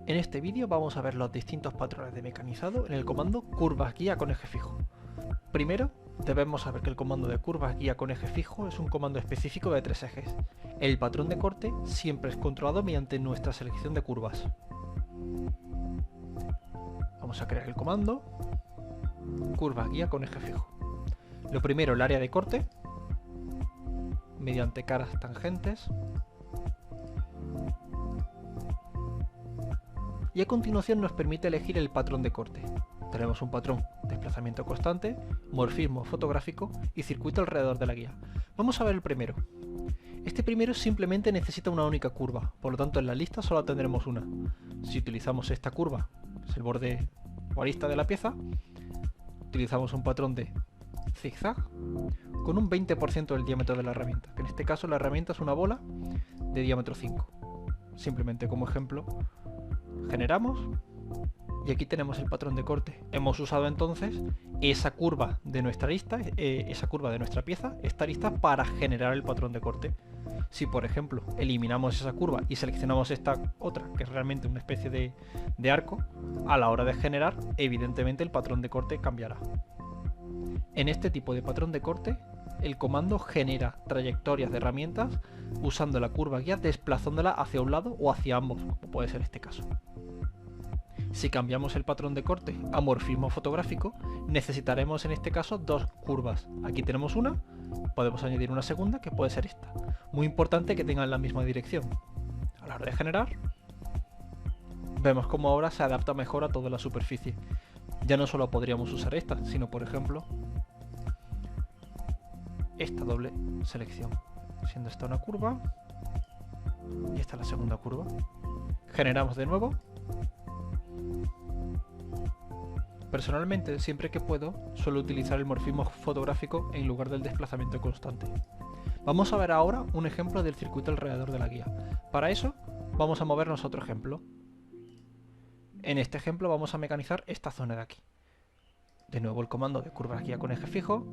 En este vídeo vamos a ver los distintos patrones de mecanizado en el comando curvas guía con eje fijo. Primero, debemos saber que el comando de curvas guía con eje fijo es un comando específico de 3 ejes. El patrón de corte siempre es controlado mediante nuestra selección de curvas. Vamos a crear el comando curvas guía con eje fijo. Lo primero, el área de corte, mediante caras tangentes. Y a continuación nos permite elegir el patrón de corte. Tenemos un patrón, desplazamiento constante, morfismo fotográfico y circuito alrededor de la guía. Vamos a ver el primero. Este primero simplemente necesita una única curva, por lo tanto en la lista solo tendremos una. Si utilizamos esta curva, que es el borde o arista de la pieza, utilizamos un patrón de zigzag con un 20% del diámetro de la herramienta, que en este caso la herramienta es una bola de diámetro 5. Simplemente como ejemplo, generamos y aquí tenemos el patrón de corte. Hemos usado entonces esa curva de nuestra lista, esa curva de nuestra pieza, está lista para generar el patrón de corte. Si por ejemplo eliminamos esa curva y seleccionamos esta otra, que es realmente una especie de arco, a la hora de generar, evidentemente el patrón de corte cambiará. En este tipo de patrón de corte, el comando genera trayectorias de herramientas usando la curva guía desplazándola hacia un lado o hacia ambos, como puede ser este caso. Si cambiamos el patrón de corte a morfismo fotográfico, necesitaremos en este caso dos curvas. Aquí tenemos una, podemos añadir una segunda que puede ser esta. Muy importante que tengan la misma dirección. A la hora de generar, vemos cómo ahora se adapta mejor a toda la superficie. Ya no solo podríamos usar esta, sino por ejemplo esta doble selección, siendo esta una curva y esta la segunda curva. Generamos de nuevo. Personalmente, siempre que puedo, suelo utilizar el morfismo fotográfico en lugar del desplazamiento constante. Vamos a ver ahora un ejemplo del circuito alrededor de la guía. Para eso, vamos a movernos a otro ejemplo. En este ejemplo vamos a mecanizar esta zona de aquí. De nuevo el comando de curvas guía con eje fijo.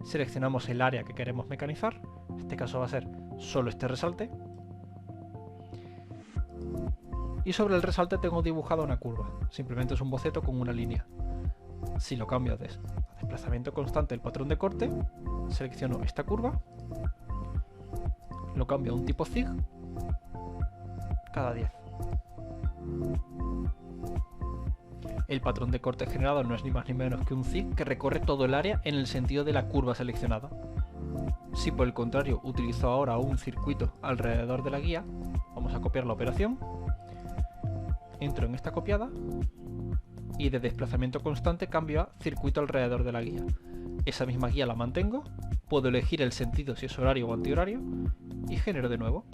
Seleccionamos el área que queremos mecanizar. En este caso va a ser solo este resalte. Y sobre el resalte tengo dibujada una curva. Simplemente es un boceto con una línea. Si lo cambio a desplazamiento constante el patrón de corte, selecciono esta curva, lo cambio a un tipo zig cada 10. El patrón de corte generado no es ni más ni menos que un zig que recorre todo el área en el sentido de la curva seleccionada. Si por el contrario utilizo ahora un circuito alrededor de la guía, vamos a copiar la operación, entro en esta copiada y de desplazamiento constante cambio a circuito alrededor de la guía. Esa misma guía la mantengo, puedo elegir el sentido si es horario o antihorario y genero de nuevo.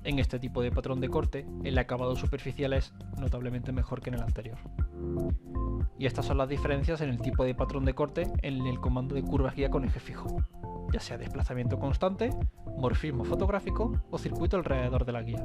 En este tipo de patrón de corte, el acabado superficial es notablemente mejor que en el anterior. Y estas son las diferencias en el tipo de patrón de corte en el comando de curvas guía con eje fijo, ya sea desplazamiento constante, morfismo fotográfico o circuito alrededor de la guía.